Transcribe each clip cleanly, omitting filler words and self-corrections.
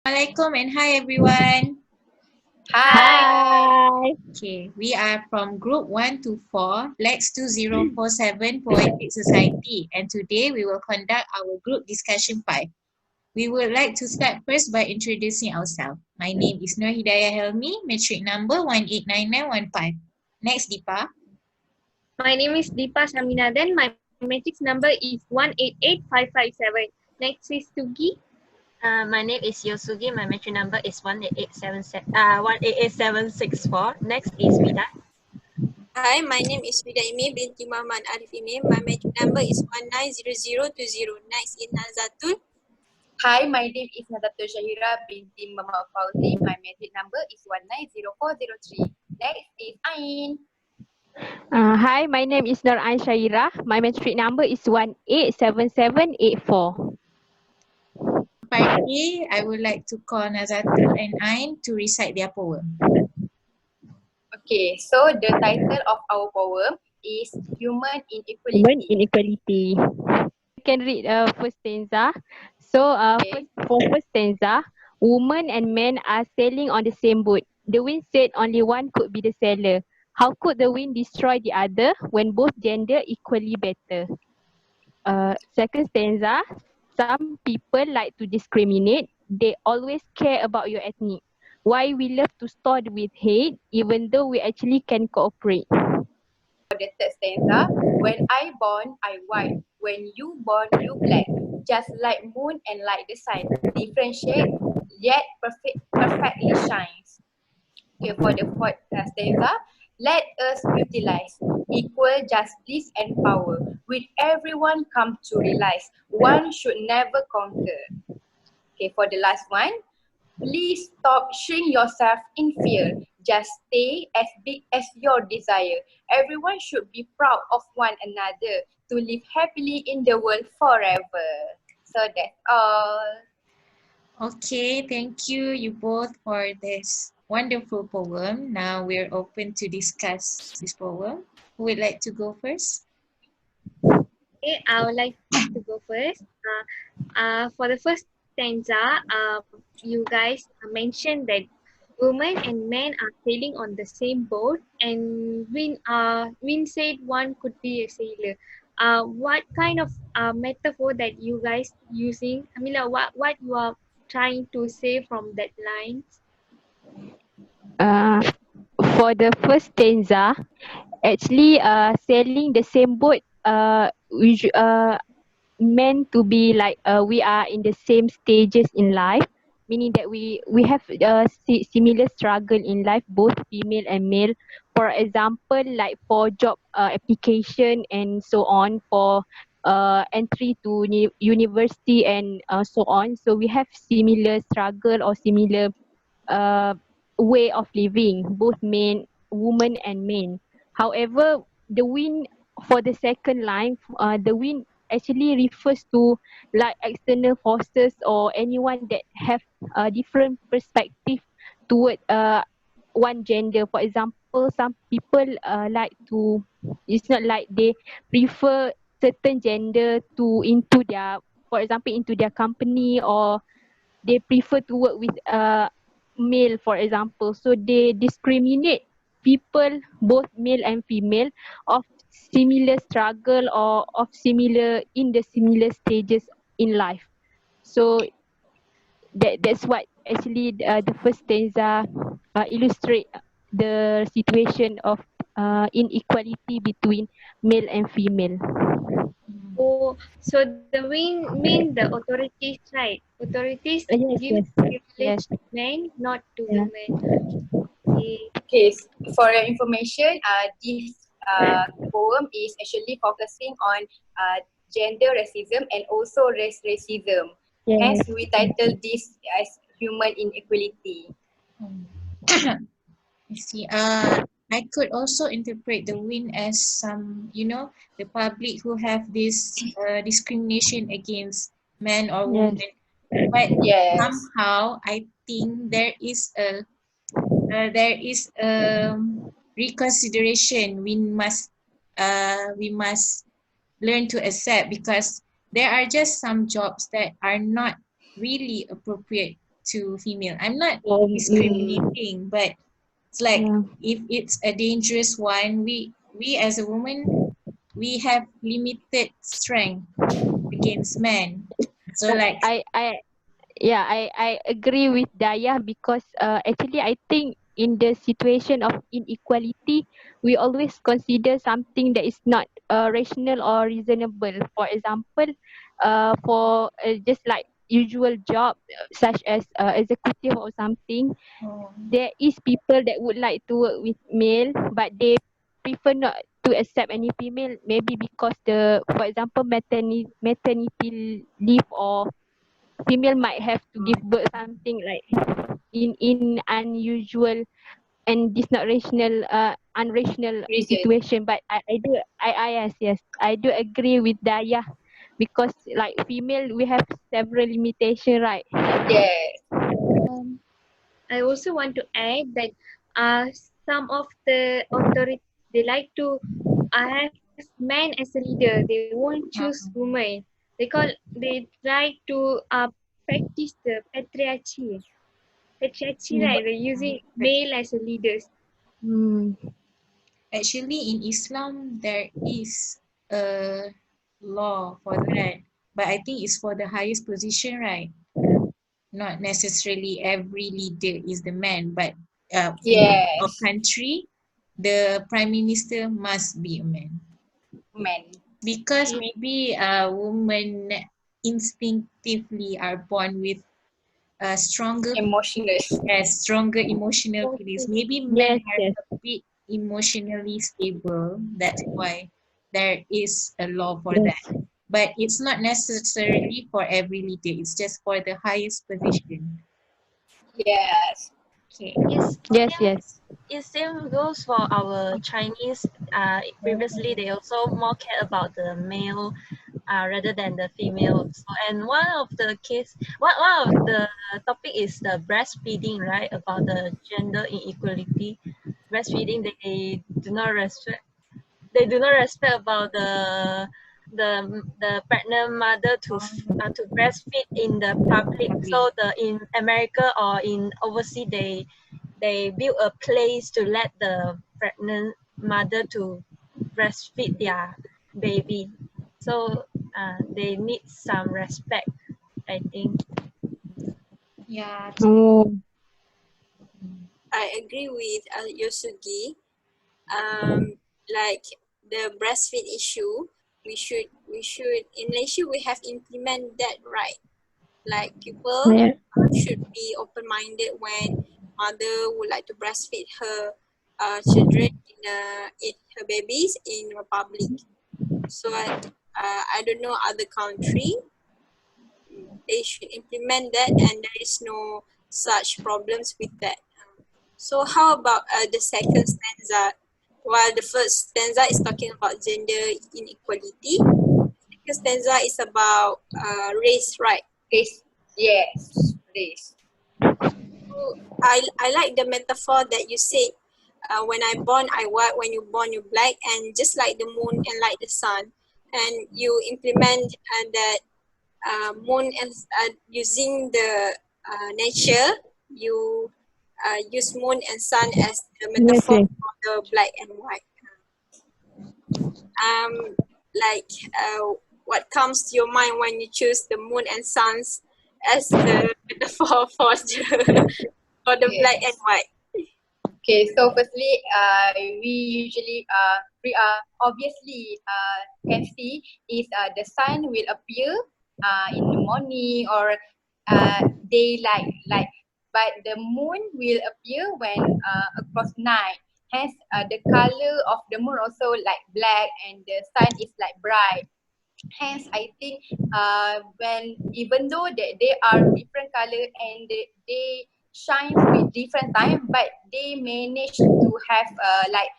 Assalamualaikum and hi everyone. Hi. Okay, we are from group 124, LAX2047 Poetic Society, and today we will conduct our group discussion 5. We would like to start first by introducing ourselves. My name is Nur Hidayah Helmi, metric number 189915. Next, Deepa. My name is Deepa Saminadan. My matrix number is 188557. Next is Sugi. My name is Yosugi. My metric number is 188764. Next is Vida. Hi, my name is Vida Imi binti Muhammad Arif Imi. My metric number is 190020. Next is Nazatul. Hi, my name is Nadatul Shahira binti Muhammad Fauzi. My metric number is 190403. Next is Ain. Hi, my name is Nur Ain Shaira. My metric number is 187784. Finally, I would like to call Nazatul and Ain to recite their poem. Okay, so the title of our poem is Human Inequality. Human Inequality. You can read first stanza. So, Okay. for first stanza, women and men are sailing on the same boat. The wind said only one could be the sailor. How could the wind destroy the other when both gender equally better? Second stanza, some people like to discriminate. They always care about your ethnic. Why we love to start with hate even though we actually can cooperate. For the third stanza, when I born, I white. When you born, you black. Just like moon and like the sun. Different shade, yet perfectly shines. Okay, for the fourth stanza, let us utilize equal justice and power. With everyone come to realize one should never conquer. Okay, for the last one, please stop shrink yourself in fear. Just stay as big as your desire. Everyone should be proud of one another to live happily in the world forever. So that's all. Okay, thank you both for this wonderful poem. Now we're open to discuss this poem. Who would like to go first? Okay, I would like to go first. For the first stanza, you guys mentioned that women and men are sailing on the same boat, and Win said one could be a sailor. What kind of metaphor that you guys using? I mean, what you are trying to say from that line? For the first stanza, actually sailing the same boat meant to be like we are in the same stages in life, meaning that we have similar struggle in life, both female and male. For example, like for job application and so on, for entry to university and so on, so we have similar struggle or similar uh, way of living, both women and men. However, the wind for the second line, the wind actually refers to like external forces or anyone that have a different perspective toward one gender. For example, some people like to, it's not like they prefer certain gender to into their, for example, into their company, or they prefer to work with male, for example. So they discriminate people, both male and female, of similar struggle or of similar in the similar stages in life. So that's what actually the first stanza illustrate the situation of inequality between male and female. Oh, so the win mean the authorities, right? Authorities give privilege yes. to men, not to Yeah. women. Okay. Okay, for your information, this poem is actually focusing on gender racism and also race racism. Yes. Hence, we titled this as Human Inequality. I see. I could also interpret the win as some, the public who have this discrimination against men or Yes. women. But Yes. somehow, I think there is a reconsideration we must learn to accept, because there are just some jobs that are not really appropriate to female. I'm not Mm. discriminating, but it's like Yeah. if it's a dangerous one, we as a woman, we have limited strength against men. So like, I agree with Daya because actually I think in the situation of inequality, we always consider something that is not rational or reasonable. For example, for just like usual job such as executive or something, there is people that would like to work with male, but they prefer not to accept any female. Maybe because for example, maternity leave, or female might have to give birth something like in unusual and this not rational unrational Reason. situation. But I yes, I do agree with Daya because like female we have several limitation, right? Yes. I also want to add that some of the authorities, they like to have men as a leader. They won't choose women. They try to practice the patriarchy. Patriarchy, right? They're using male as a leaders. Hmm. actually in Islam there is a law for that, but I think it's for the highest position, right? Not necessarily every leader is the man, but in our Yes. country, the prime minister must be a man. Men. Because maybe women instinctively are born with stronger Emotional. stronger emotional feelings. Maybe men Yes, are yes. a bit emotionally stable. That's why there is a law for Yes. that. But it's not necessarily for every leader. It's just for the highest position. Yes. Okay. It's Yes, same, yes. it same goes for our Chinese. Previously they also more care about the male rather than the female. So, and one of the case, one of the topic is the breastfeeding, right? About the gender inequality. Breastfeeding, they do not respect. They do not respect about the pregnant mother to breastfeed in the public. So the in America or in overseas, they build a place to let the pregnant mother to breastfeed their baby. So they need some respect, I think. Yeah. Oh. I agree with Yosugi. Like the breastfeed issue, we should in Malaysia we have implement that right. Like people Yeah. should be open-minded when mother would like to breastfeed her children in her babies in the public. So I don't know other country, they should implement that and there is no such problems with that. So how about the second stanza? While the first stanza is talking about gender inequality, the second stanza is about race, right? Race. Yes. Race. So I like the metaphor that you said. When I born, I white. When you born, you black. And just like the moon and like the sun, and you implement that moon and using the nature, you use moon and sun as the Yes, metaphor yes. for the black and white. Like what comes to your mind when you choose the moon and suns as the metaphor for the black and Yes. white? Okay, so firstly, we usually obviously can see is the sun will appear in the morning or daylight, like, but the moon will appear when across night. Hence, the color of the moon also like black and the sun is like bright. Hence, I think when even though they are different color and they shine with different time, but they manage to have like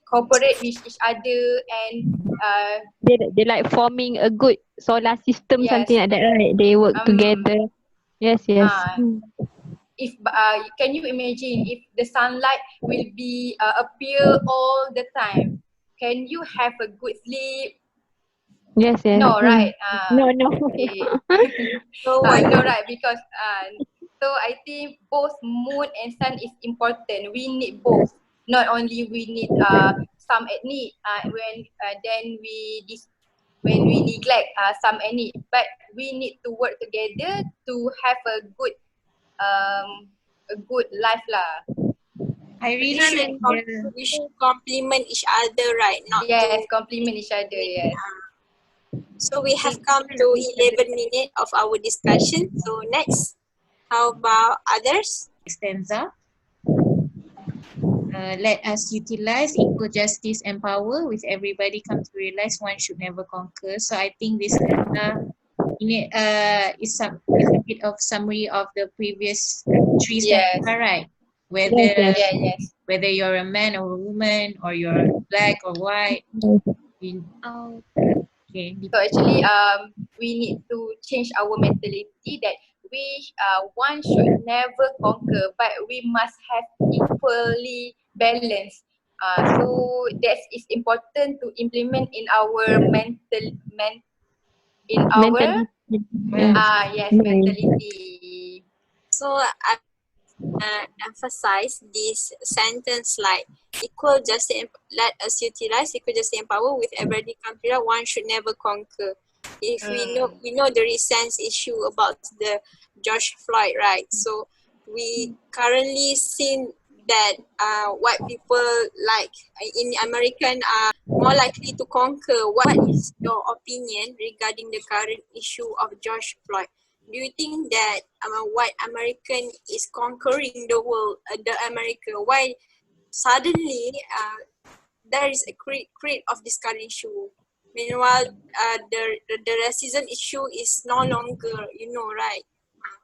cooperate with each other and They like forming a good solar system, yes, something like that, right? They work um together. Yes, yes. uh, if can you imagine if the sunlight will be appear all the time, can you have a good sleep? Yes, yes. No, right? No, no. Okay. So what No, you right? Because so I think both moon and sun is important. We need both. Not only we need some at need when then when we neglect some at need, but we need to work together to have um a good life lah. I we really Sun should and feel we should complement each other, right? Not to Yes, complement each other. Yes. So we have they come depend to on each other. 11 minutes of our discussion. So next, how about others? stanza. Let us utilize equal justice and power with everybody come to realize one should never conquer. So I think this is a bit of summary of the previous three Yes. stanza, right? Yes, yes. Yeah, yes. Whether you're a man or a woman or you're black or white, you, Oh, okay. So actually, we need to change our mentality that we one should never conquer, but we must have equally balance. So that is important to implement in our in our Mentally. Yes. yes Mind. mentality. So I emphasize this sentence like equal justice and let us utilize equal justice and power with everybody country. One should never conquer. If we know the recent issue about the George Floyd, right? So we currently seen that white people like in American are more likely to conquer. What is your opinion regarding the current issue of George Floyd? Do you think that white American is conquering the world, the America? Why suddenly there is a create of this current issue? Meanwhile, the racism issue is no longer, right?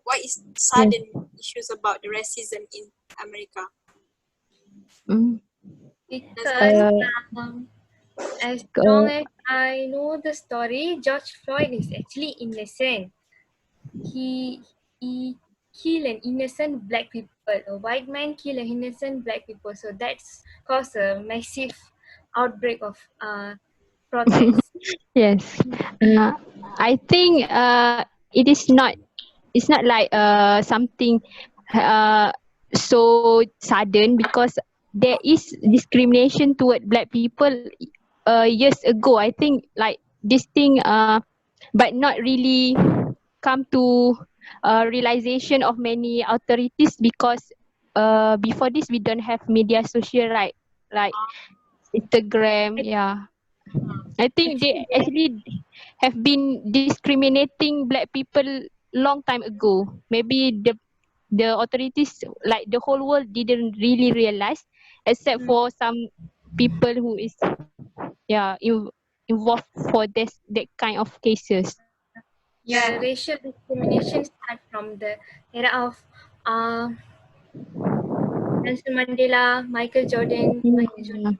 Why is Yes. sudden issues about the racism in America? Mm. Does because anyone? Uh, um, as long uh, as I know the story, George Floyd is actually innocent. He killed an innocent black people. A white man killed an innocent black people. So that's caused a massive outbreak of protest. yes. Uh, I think it is not. It's not like something uh so sudden because there is discrimination toward black people years ago. I think like this thing but not really come to realization of many authorities because before this we don't have media social, right, like Instagram. Yeah, I think they Actually, they actually have been discriminating black people long time ago. Maybe the authorities, like the whole world, didn't really realize, except for some people who is yeah involved for this that kind of cases. Yeah, the racial discrimination start from the era of uh, Nelson Mandela, Yeah,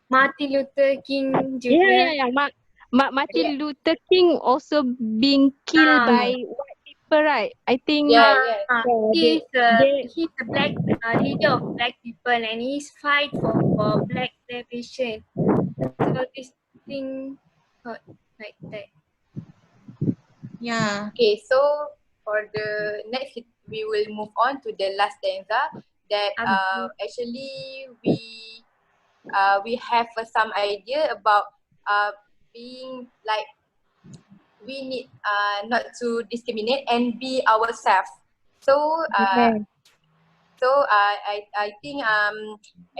Martin Luther King yeah, Jr. yeah. yeah. Yeah, Martin Luther King also being killed Ah, by white people, right? I think yeah, yeah. he's a black leader of black people, and he's fight for black liberation. So this thing like that. yeah. Okay, so for the next, we will move on to the last stanza that actually we have some idea about uh, being like we need not to discriminate and be ourselves. So yeah, I think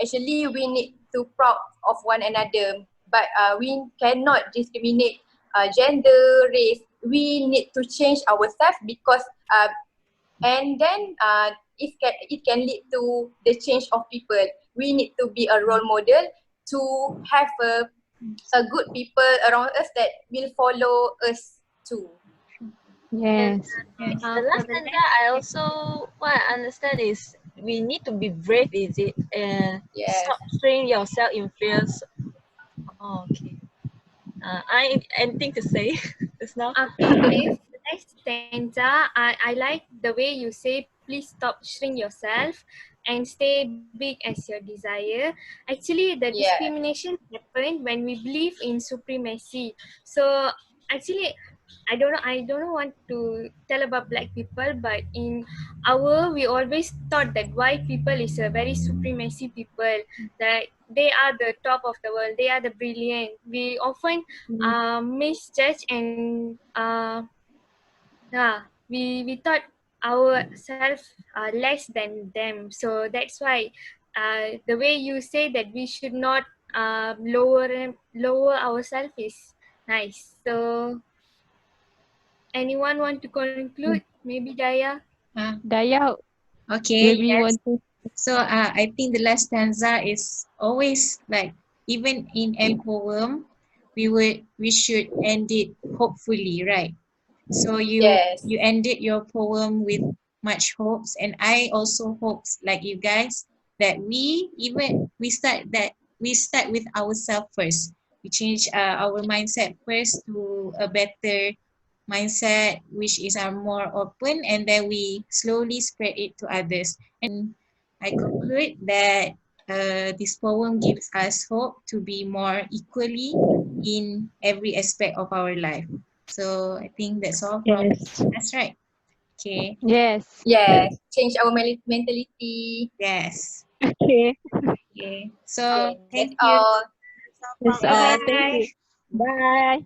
actually we need to proud of one another, but we cannot discriminate gender, race. We need to change ourselves because and then it can lead to the change of people. We need to be a role model to have a good people around us that will follow us too. And yes, Yes. The for last the stanza, next I also what I understand is we need to be brave. Is it? Yes. Stop straining yourself in fears. Oh, okay. I anything to say just now? okay, for the next stanza, I like the way you say, please stop shrink yourself and stay big as your desire. Actually, the Yeah. discrimination happened when we believe in supremacy. So actually I don't want to tell about black people, but in our we always thought that white people is a very supremacy people, that they are the top of the world, they are the brilliant. We often misjudge and yeah, we thought ourselves are less than them. So that's why the way you say that we should not lower ourselves is nice. So anyone want to conclude? Maybe Daya? Uh, Daya, okay, maybe you yes. want to. So I think the last stanza is always like, even in a poem, we should end it hopefully, right? So Yes. you ended your poem with much hopes, and I also hopes like you guys that we start with ourselves first. We change our mindset first to a better mindset, which is more open, and then we slowly spread it to others. And I conclude that this poem gives us hope to be more equally in every aspect of our life. So I think that's all from Yes. us, right? Okay. Yes. Yes. Change our mentality. Yes. Okay. Okay. So Okay. That's thank you. all. That's all That's from all. us. Thank Bye. you. Bye.